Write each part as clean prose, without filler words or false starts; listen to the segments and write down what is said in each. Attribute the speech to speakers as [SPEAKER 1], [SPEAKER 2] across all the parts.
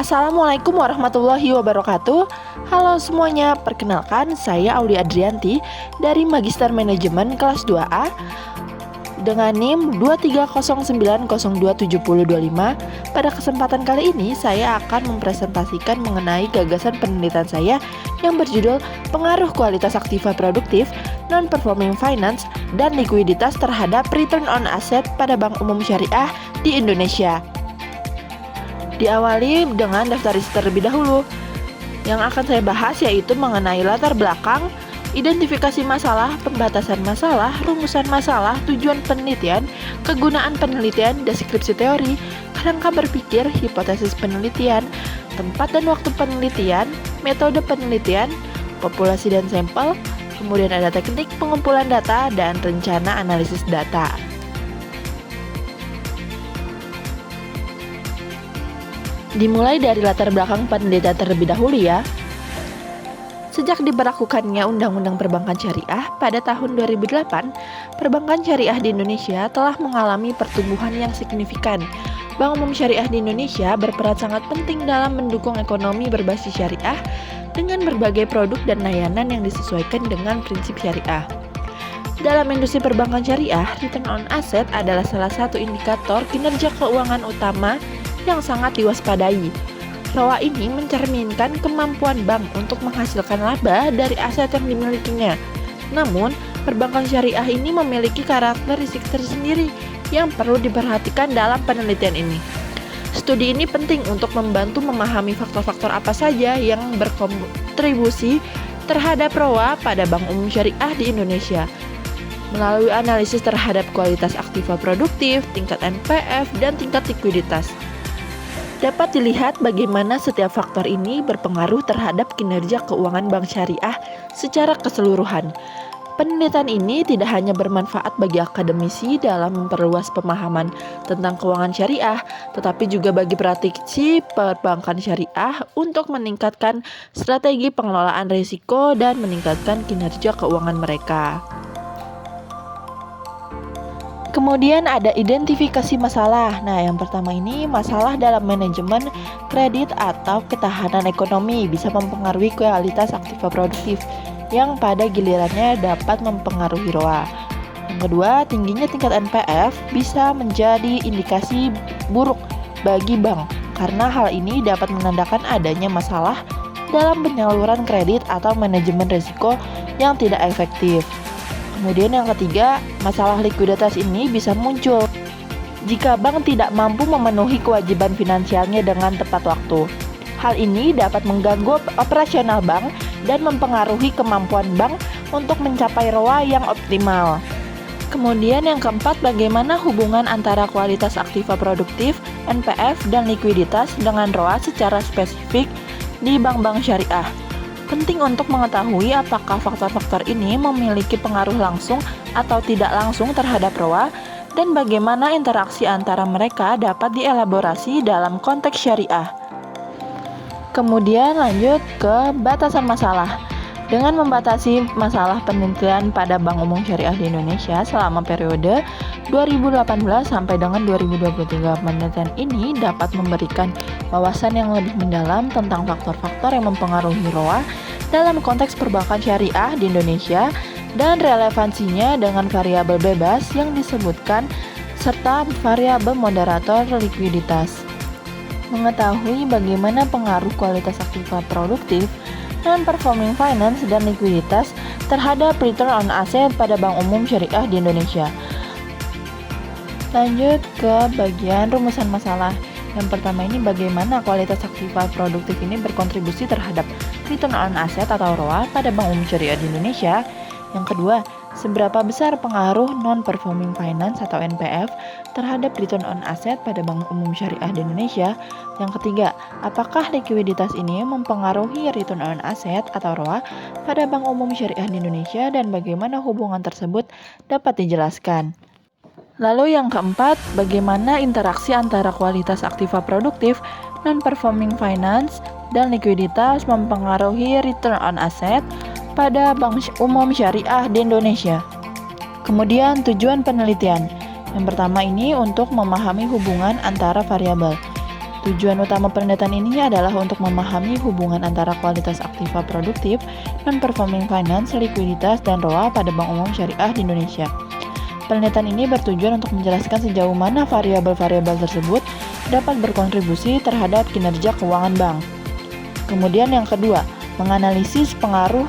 [SPEAKER 1] Assalamualaikum warahmatullahi wabarakatuh. Halo semuanya, perkenalkan saya Audi Adrianti dari Magister Manajemen kelas 2A dengan NIM 230902725. Pada kesempatan kali ini saya akan mempresentasikan mengenai gagasan penelitian saya yang berjudul Pengaruh Kualitas Aktiva Produktif, Non-Performing Finance, dan Likuiditas terhadap Return on Asset pada Bank Umum Syariah di Indonesia. Diawali dengan daftar isi terlebih dahulu. Yang akan saya bahas yaitu mengenai latar belakang, identifikasi masalah, pembatasan masalah, rumusan masalah, tujuan penelitian, kegunaan penelitian, deskripsi teori, kerangka berpikir, hipotesis penelitian, tempat dan waktu penelitian, metode penelitian, populasi dan sampel, kemudian ada teknik pengumpulan data dan rencana analisis data. Dimulai dari latar belakang penelitian terlebih dahulu ya. Sejak diberlakukannya Undang-Undang Perbankan Syariah pada tahun 2008, perbankan syariah di Indonesia telah mengalami pertumbuhan yang signifikan. Bank Umum Syariah di Indonesia berperan sangat penting dalam mendukung ekonomi berbasis syariah dengan berbagai produk dan layanan yang disesuaikan dengan prinsip syariah. Dalam industri perbankan syariah, return on asset adalah salah satu indikator kinerja keuangan utama yang sangat diwaspadai. ROA ini mencerminkan kemampuan bank untuk menghasilkan laba dari aset yang dimilikinya. Namun, perbankan syariah ini memiliki karakteristik tersendiri yang perlu diperhatikan dalam penelitian ini. Studi ini penting untuk membantu memahami faktor-faktor apa saja yang berkontribusi terhadap ROA pada Bank Umum Syariah di Indonesia. Melalui analisis terhadap kualitas aktiva produktif, tingkat NPF, dan tingkat likuiditas, dapat dilihat bagaimana setiap faktor ini berpengaruh terhadap kinerja keuangan bank syariah secara keseluruhan. Penelitian ini tidak hanya bermanfaat bagi akademisi dalam memperluas pemahaman tentang keuangan syariah, tetapi juga bagi praktisi perbankan syariah untuk meningkatkan strategi pengelolaan risiko dan meningkatkan kinerja keuangan mereka. Kemudian ada identifikasi masalah. Nah, yang pertama ini masalah dalam manajemen kredit atau ketahanan ekonomi bisa mempengaruhi kualitas aktiva produktif yang pada gilirannya dapat mempengaruhi ROA. Yang kedua, tingginya tingkat NPF bisa menjadi indikasi buruk bagi bank karena hal ini dapat menandakan adanya masalah dalam penyaluran kredit atau manajemen risiko yang tidak efektif. Kemudian yang ketiga, masalah likuiditas ini bisa muncul jika bank tidak mampu memenuhi kewajiban finansialnya dengan tepat waktu. Hal ini dapat mengganggu operasional bank dan mempengaruhi kemampuan bank untuk mencapai ROA yang optimal. Kemudian yang keempat, bagaimana hubungan antara kualitas aktiva produktif, NPF, dan likuiditas dengan ROA secara spesifik di bank-bank syariah. Penting untuk mengetahui apakah faktor-faktor ini memiliki pengaruh langsung atau tidak langsung terhadap ROA dan bagaimana interaksi antara mereka dapat dielaborasi dalam konteks syariah. Kemudian lanjut ke batasan masalah. Dengan membatasi masalah penelitian pada Bank Umum Syariah di Indonesia selama periode 2018 sampai dengan 2023, penelitian ini dapat memberikan wawasan yang lebih mendalam tentang faktor-faktor yang mempengaruhi ROA dalam konteks perbankan syariah di Indonesia dan relevansinya dengan variabel bebas yang disebutkan serta variabel moderator likuiditas. Mengetahui bagaimana pengaruh kualitas aktiva produktif, non-performing finance, dan likuiditas terhadap return on asset pada Bank Umum Syariah di Indonesia. Lanjut ke bagian rumusan masalah. Yang pertama ini bagaimana kualitas aktiva produktif ini berkontribusi terhadap return on asset atau ROA pada Bank Umum Syariah di Indonesia. Yang kedua, seberapa besar pengaruh non-performing finance atau NPF terhadap return on asset pada Bank Umum Syariah di Indonesia. Yang ketiga, apakah likuiditas ini mempengaruhi return on asset atau ROA pada Bank Umum Syariah di Indonesia dan bagaimana hubungan tersebut dapat dijelaskan. Lalu yang keempat, bagaimana interaksi antara kualitas aktiva produktif, non-performing finance, dan likuiditas mempengaruhi return on asset pada Bank Umum Syariah di Indonesia. Kemudian tujuan penelitian. Yang pertama ini untuk memahami hubungan antara variabel. Tujuan utama penelitian ini adalah untuk memahami hubungan antara kualitas aktiva produktif, non-performing finance, likuiditas, dan ROA pada Bank Umum Syariah di Indonesia. Penelitian ini bertujuan untuk menjelaskan sejauh mana variabel-variabel tersebut dapat berkontribusi terhadap kinerja keuangan bank. Kemudian yang kedua, menganalisis pengaruh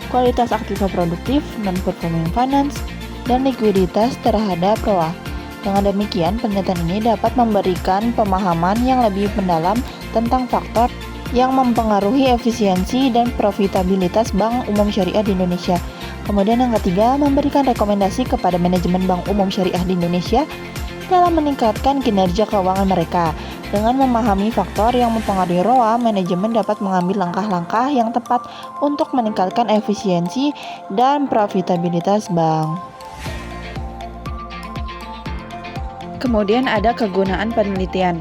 [SPEAKER 1] kualitas aktiva produktif, non-performing finance, dan likuiditas terhadap ROA. Dengan demikian, penelitian ini dapat memberikan pemahaman yang lebih mendalam tentang faktor yang mempengaruhi efisiensi dan profitabilitas Bank Umum Syariah di Indonesia. Kemudian yang ketiga, memberikan rekomendasi kepada manajemen Bank Umum Syariah di Indonesia dalam meningkatkan kinerja keuangan mereka. Dengan memahami faktor yang mempengaruhi ROA, manajemen dapat mengambil langkah-langkah yang tepat untuk meningkatkan efisiensi dan profitabilitas bank. Kemudian ada kegunaan penelitian.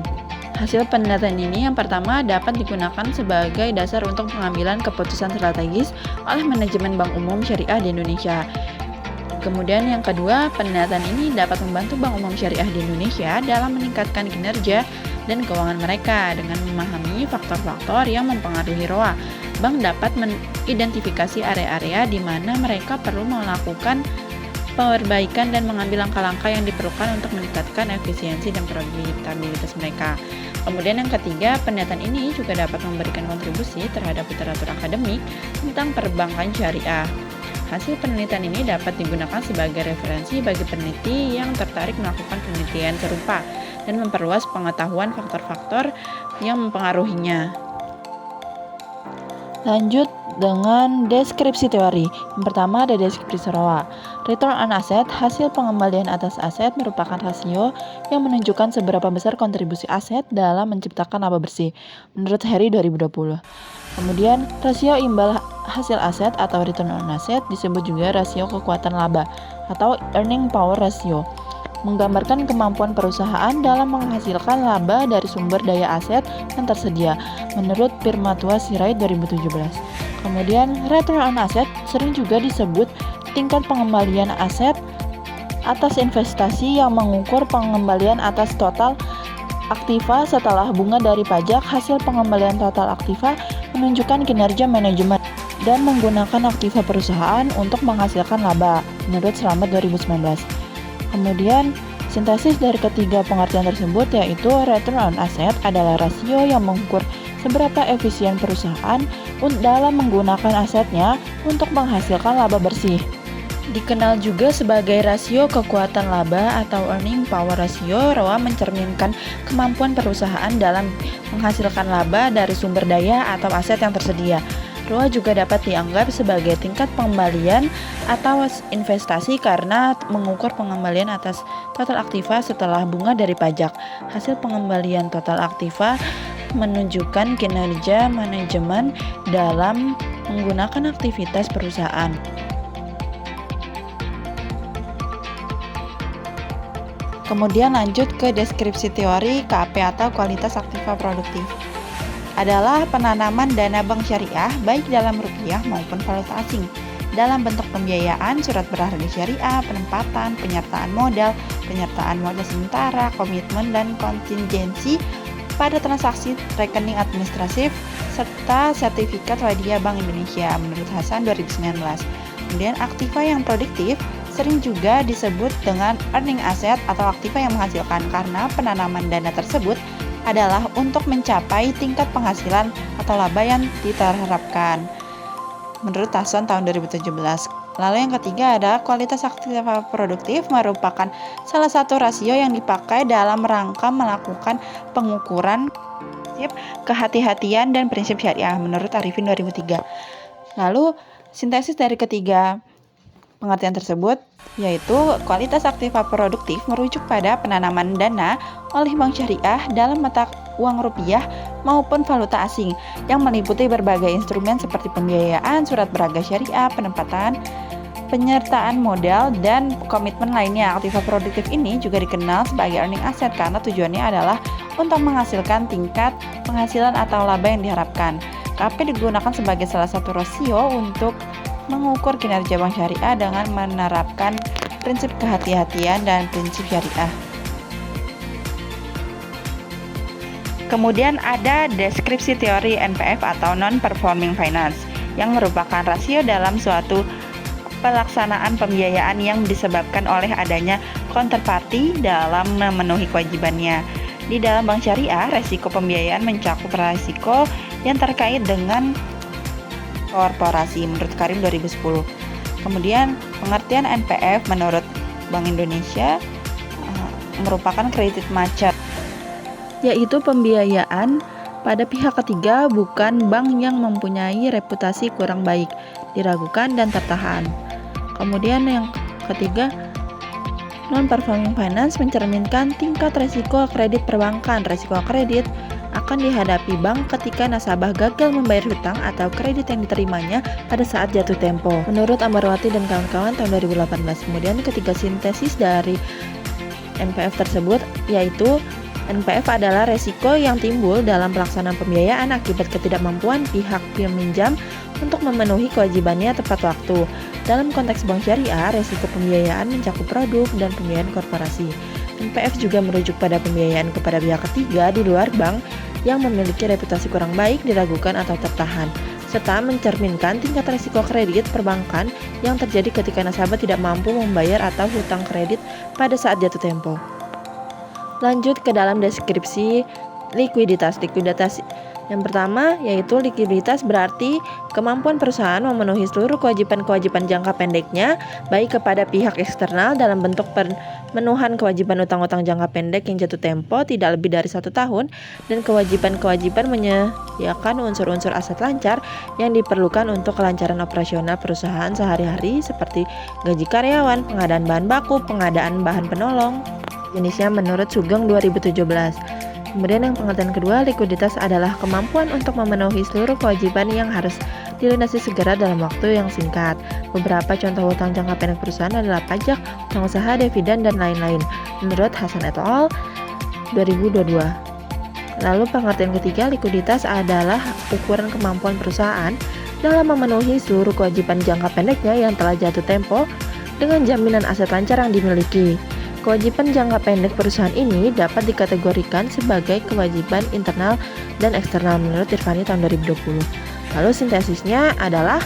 [SPEAKER 1] Hasil penelitian ini yang pertama dapat digunakan sebagai dasar untuk pengambilan keputusan strategis oleh manajemen Bank Umum Syariah di Indonesia. Kemudian yang kedua, penelitian ini dapat membantu Bank Umum Syariah di Indonesia dalam meningkatkan kinerja dan keuangan mereka dengan memahami faktor-faktor yang mempengaruhi ROA. Bank dapat mengidentifikasi area-area di mana mereka perlu melakukan perbaikan dan mengambil langkah-langkah yang diperlukan untuk meningkatkan efisiensi dan profitabilitas mereka. Kemudian yang ketiga, penelitian ini juga dapat memberikan kontribusi terhadap literatur akademik tentang perbankan syariah. Hasil penelitian ini dapat digunakan sebagai referensi bagi peneliti yang tertarik melakukan penelitian serupa dan memperluas pengetahuan faktor-faktor yang mempengaruhinya. Lanjut dengan deskripsi teori. Yang pertama ada deskripsi ROA. Return on Asset, hasil pengembalian atas aset merupakan rasio yang menunjukkan seberapa besar kontribusi aset dalam menciptakan laba bersih, menurut Harry 2020. Kemudian, rasio imbal hasil aset atau return on asset disebut juga rasio kekuatan laba atau earning power ratio, menggambarkan kemampuan perusahaan dalam menghasilkan laba dari sumber daya aset yang tersedia, menurut Pirmatua Sirait 2017. Kemudian, return on asset sering juga disebut tingkat pengembalian aset atas investasi yang mengukur pengembalian atas total aktiva setelah bunga dari pajak. Hasil pengembalian total aktiva menunjukkan kinerja manajemen dan menggunakan aktiva perusahaan untuk menghasilkan laba, menurut Slamet 2019. Kemudian, sintesis dari ketiga pengertian tersebut yaitu return on asset adalah rasio yang mengukur seberapa efisien perusahaan dalam menggunakan asetnya untuk menghasilkan laba bersih. Dikenal juga sebagai rasio kekuatan laba atau earning power ratio, ROA mencerminkan kemampuan perusahaan dalam menghasilkan laba dari sumber daya atau aset yang tersedia. ROA juga dapat dianggap sebagai tingkat pengembalian atau investasi karena mengukur pengembalian atas total aktiva setelah bunga dari pajak. Hasil pengembalian total aktiva menunjukkan kinerja manajemen dalam menggunakan aktivitas perusahaan. Kemudian lanjut ke deskripsi teori KAP atau kualitas aktiva produktif. Adalah penanaman dana bank syariah baik dalam rupiah maupun valuta asing dalam bentuk pembiayaan, surat berharga syariah, penempatan, penyertaan modal sementara, komitmen dan kontingensi pada transaksi rekening administratif serta sertifikat wadiah Bank Indonesia, menurut Hasan 2019. Kemudian aktiva yang produktif sering juga disebut dengan earning asset atau aktiva yang menghasilkan karena penanaman dana tersebut adalah untuk mencapai tingkat penghasilan atau laba yang diharapkan, menurut Hasan tahun 2017. Lalu yang ketiga ada kualitas aktiva produktif, merupakan salah satu rasio yang dipakai dalam rangka melakukan pengukuran prinsip kehati-hatian dan prinsip syariah, menurut Arifin 2003. Lalu sintesis dari ketiga pengertian tersebut yaitu kualitas aktiva produktif merujuk pada penanaman dana oleh bank syariah dalam mata uang rupiah maupun valuta asing yang meliputi berbagai instrumen seperti pembiayaan, surat berharga syariah, penempatan, penyertaan modal, dan komitmen lainnya. Aktiva produktif ini juga dikenal sebagai earning asset karena tujuannya adalah untuk menghasilkan tingkat penghasilan atau laba yang diharapkan. KP digunakan sebagai salah satu rasio untuk mengukur kinerja bank syariah dengan menerapkan prinsip kehati-hatian dan prinsip syariah.
[SPEAKER 2] Kemudian ada deskripsi teori NPF atau non-performing finance, yang merupakan rasio dalam suatu pelaksanaan pembiayaan yang disebabkan oleh adanya counterparty dalam memenuhi kewajibannya. Di dalam bank syariah, resiko pembiayaan mencakup resiko yang terkait dengan korporasi menurut Karim 2010. Kemudian pengertian NPF menurut Bank Indonesia merupakan kredit macet,
[SPEAKER 1] yaitu pembiayaan pada pihak ketiga bukan bank yang mempunyai reputasi kurang baik, diragukan dan tertahan. Kemudian yang ketiga, non-performing finance mencerminkan tingkat resiko kredit perbankan. Resiko kredit akan dihadapi bank ketika nasabah gagal membayar hutang atau kredit yang diterimanya pada saat jatuh tempo. Menurut Ambarwati dan kawan-kawan tahun 2018. Kemudian ketiga sintesis dari NPF tersebut yaitu NPF adalah resiko yang timbul dalam pelaksanaan pembiayaan akibat ketidakmampuan pihak peminjam untuk memenuhi kewajibannya tepat waktu. Dalam konteks bank syariah, resiko pembiayaan mencakup produk dan pembiayaan korporasi. NPF juga merujuk pada pembiayaan kepada pihak ketiga di luar bank yang memiliki reputasi kurang baik, diragukan atau tertahan, serta mencerminkan tingkat risiko kredit perbankan yang terjadi ketika nasabah tidak mampu membayar atau hutang kredit pada saat jatuh tempo. Lanjut ke dalam deskripsi likuiditas. Likuiditas yang pertama yaitu likuiditas berarti kemampuan perusahaan memenuhi seluruh kewajiban-kewajiban jangka pendeknya baik kepada pihak eksternal dalam bentuk pemenuhan kewajiban utang-utang jangka pendek yang jatuh tempo tidak lebih dari 1 tahun dan kewajiban-kewajiban menyediakan unsur-unsur aset lancar yang diperlukan untuk kelancaran operasional perusahaan sehari-hari seperti gaji karyawan, pengadaan bahan baku, pengadaan bahan penolong. Jenisnya menurut Sugeng 2017. Kemudian yang pengertian kedua, likuiditas adalah kemampuan untuk memenuhi seluruh kewajiban yang harus dilunasi segera dalam waktu yang singkat. Beberapa contoh hutang jangka pendek perusahaan adalah pajak, hutang usaha, dividen, dan lain-lain. Menurut Hasan et al. 2022. Lalu pengertian ketiga, likuiditas adalah ukuran kemampuan perusahaan dalam memenuhi seluruh kewajiban jangka pendeknya yang telah jatuh tempo dengan jaminan aset lancar yang dimiliki. Kewajiban jangka pendek perusahaan ini dapat dikategorikan sebagai kewajiban internal dan eksternal menurut Irvani tahun 2020. Lalu sintesisnya adalah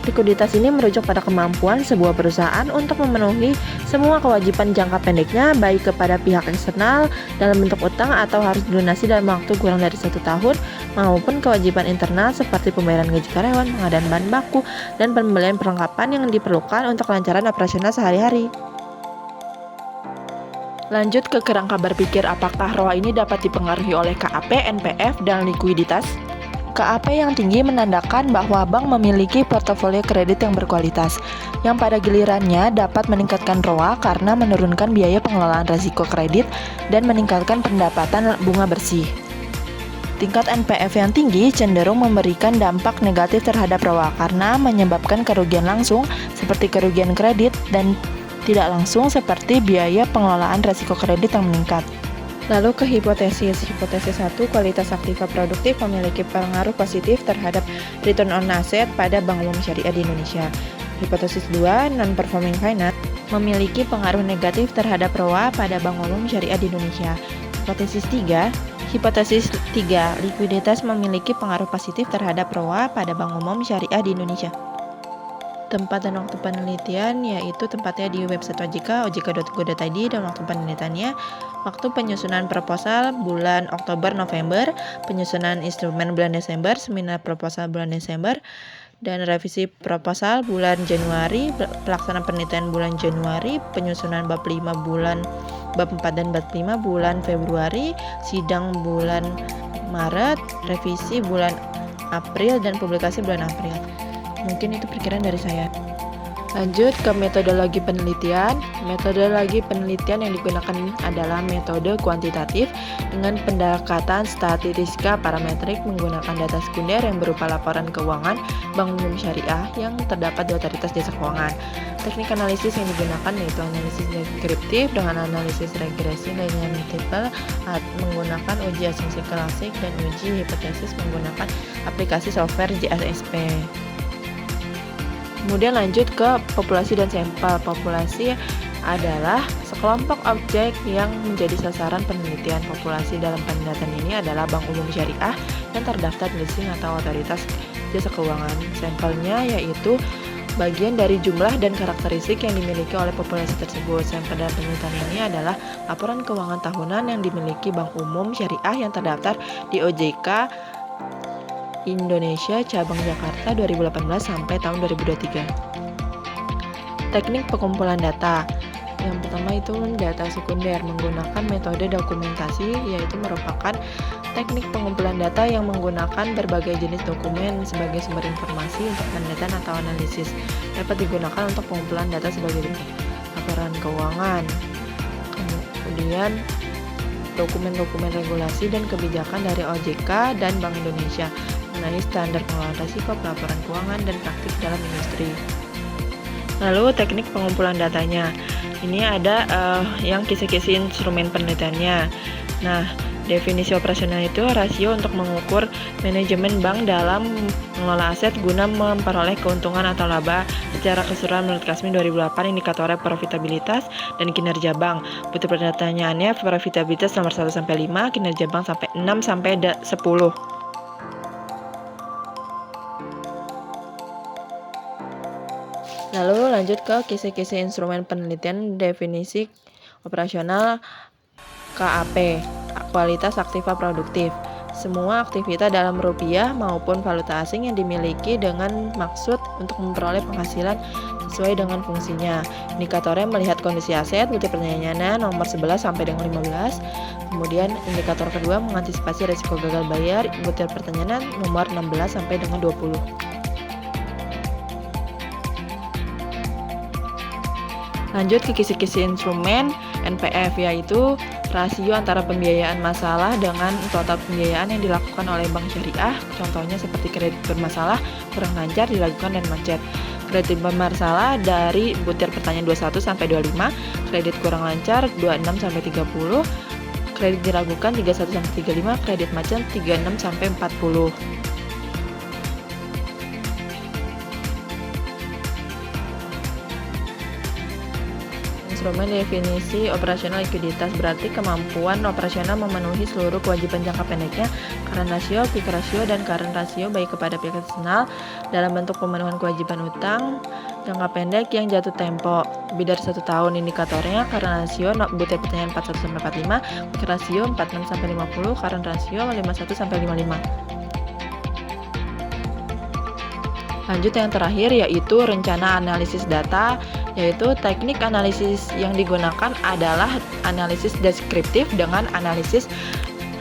[SPEAKER 1] likuiditas ini merujuk pada kemampuan sebuah perusahaan untuk memenuhi semua kewajiban jangka pendeknya baik kepada pihak eksternal dalam bentuk utang atau harus dilunasi dalam waktu kurang dari 1 tahun maupun kewajiban internal seperti pembayaran gaji karyawan, pengadaan bahan baku, dan pembelian perlengkapan yang diperlukan untuk kelancaran operasional sehari-hari. Lanjut ke kerangka berpikir apakah ROA ini dapat dipengaruhi oleh KAP, NPF, dan likuiditas. KAP yang tinggi menandakan bahwa bank memiliki portofolio kredit yang berkualitas, yang pada gilirannya dapat meningkatkan ROA karena menurunkan biaya pengelolaan risiko kredit dan meningkatkan pendapatan bunga bersih. Tingkat NPF yang tinggi cenderung memberikan dampak negatif terhadap ROA karena menyebabkan kerugian langsung seperti kerugian kredit dan tidak langsung seperti biaya pengelolaan risiko kredit yang meningkat. Lalu ke hipotesis. Hipotesis 1, kualitas aktiva produktif memiliki pengaruh positif terhadap return on asset pada bank umum syariah di Indonesia. Hipotesis 2, non-performing finance memiliki pengaruh negatif terhadap ROA pada bank umum syariah di Indonesia. Hipotesis 3, likuiditas memiliki pengaruh positif terhadap ROA pada bank umum syariah di Indonesia. Tempat dan waktu penelitian yaitu tempatnya di website OJK, ojk.go.id, dan waktu penelitiannya waktu penyusunan proposal bulan Oktober-November, penyusunan instrumen bulan Desember, seminar proposal bulan Desember, dan revisi proposal bulan Januari, pelaksanaan penelitian bulan Januari, penyusunan bab 5 bulan bab 4 dan bab 5 bulan Februari, sidang bulan Maret, revisi bulan April, dan publikasi bulan April. Mungkin itu perkiraan dari saya. Lanjut ke metodologi penelitian. Metodologi penelitian yang digunakan adalah metode kuantitatif dengan pendekatan statistika parametrik menggunakan data sekunder yang berupa laporan keuangan bank umum syariah yang terdapat di otoritas jasa keuangan. Teknik analisis yang digunakan yaitu analisis deskriptif dengan analisis regresi linear multiple menggunakan uji asumsi klasik dan uji hipotesis menggunakan aplikasi software JASP. Kemudian lanjut ke populasi dan sampel. Populasi adalah sekelompok objek yang menjadi sasaran penelitian populasi. Dalam penelitian ini adalah bank umum syariah yang terdaftar di leasing atau otoritas jasa keuangan. Sampelnya yaitu bagian dari jumlah dan karakteristik yang dimiliki oleh populasi tersebut. Sampel dalam penelitian ini adalah laporan keuangan tahunan yang dimiliki bank umum syariah yang terdaftar di OJK Indonesia cabang Jakarta 2018 sampai tahun 2023. Teknik pengumpulan data. Yang pertama itu data sekunder menggunakan metode dokumentasi, yaitu merupakan teknik pengumpulan data yang menggunakan berbagai jenis dokumen sebagai sumber informasi untuk penelitian atau analisis. Dapat digunakan untuk pengumpulan data sebagai bentuk laporan keuangan. Kemudian dokumen-dokumen regulasi dan kebijakan dari OJK dan Bank Indonesia mengenai standar pengelolaan risiko, pelaporan keuangan, dan praktik dalam industri. Lalu teknik pengumpulan datanya. Ini ada yang kisi-kisi instrumen penelitiannya. Nah, definisi operasional itu rasio untuk mengukur manajemen bank dalam mengelola aset guna memperoleh keuntungan atau laba secara keseluruhan menurut Kasmi 2008. Indikatornya profitabilitas dan kinerja bank. Butuh pertanyaannya profitabilitas nomor 1 sampai 5, kinerja bank sampai 6 sampai 10. Lalu lanjut ke kisi-kisi instrumen penelitian. Definisi operasional KAP, kualitas aktiva produktif. Semua aktivitas dalam rupiah maupun valuta asing yang dimiliki dengan maksud untuk memperoleh penghasilan sesuai dengan fungsinya. Indikatornya melihat kondisi aset. Butir pertanyaannya nomor 11 sampai dengan 15. Kemudian indikator kedua mengantisipasi risiko gagal bayar. Butir pertanyaan nomor 16 sampai dengan 20. Lanjut ke kisi-kisi instrumen NPF, yaitu rasio antara pembiayaan masalah dengan total pembiayaan yang dilakukan oleh bank syariah. Contohnya seperti kredit bermasalah, kurang lancar, dilakukan, dan macet. Kredit bermasalah dari butir pertanyaan 21 sampai 25, kredit kurang lancar 26 sampai 30, kredit diragukan 31 sampai 35, kredit macet 36 sampai 40. Instrumen definisi operasional likuiditas berarti kemampuan operasional memenuhi seluruh kewajiban jangka pendeknya, current ratio, quick ratio, dan current ratio baik kepada pihak eksternal dalam bentuk pemenuhan kewajiban utang jangka pendek yang jatuh tempo lebih dari 1 tahun. Indikatornya current ratio butir pertanyaan 41 sampai 45, quick ratio 46 sampai 50, current ratio 51 sampai 55. Lanjut yang terakhir yaitu rencana analisis data, yaitu teknik analisis yang digunakan adalah analisis deskriptif dengan analisis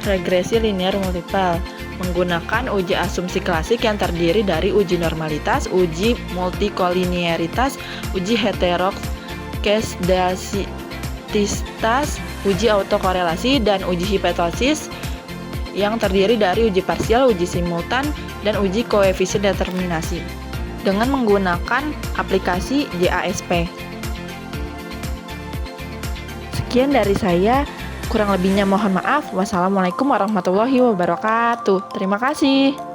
[SPEAKER 1] regresi linear multiple menggunakan uji asumsi klasik yang terdiri dari uji normalitas, uji multikolinearitas, uji heteroskesdasitas, uji autokorelasi, dan uji hipotesis yang terdiri dari uji parsial, uji simultan, dan uji koefisien determinasi dengan menggunakan aplikasi JASP. Sekian dari saya, kurang lebihnya mohon maaf. Wassalamualaikum warahmatullahi wabarakatuh. Terima kasih.